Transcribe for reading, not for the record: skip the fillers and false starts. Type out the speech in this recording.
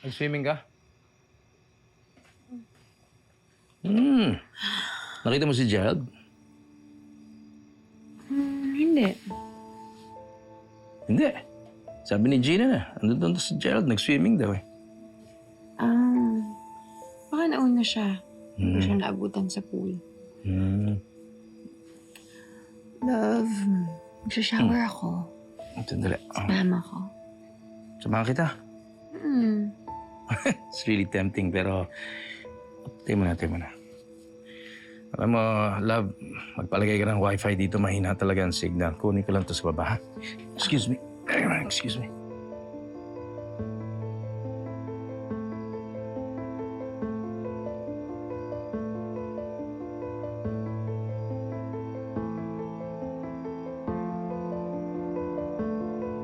Nag-swimming ka? Hmm. Nakita mo si Gerald? Hindi. Hindi. Sabi ni Gina na, andun doon si Gerald, nag-swimming daw eh. Baka nauna siya. Hindi ko siya naabutan sa pool. Love, magsha-shower ako. Sandali. Mama ko. Samahan kita. It's really tempting, pero tayo muna. Alam mo, love, magpalagay ka ng wifi dito. Mahina talaga ang signal. Kunin ko lang to sa baba, ha? Excuse me. Excuse me.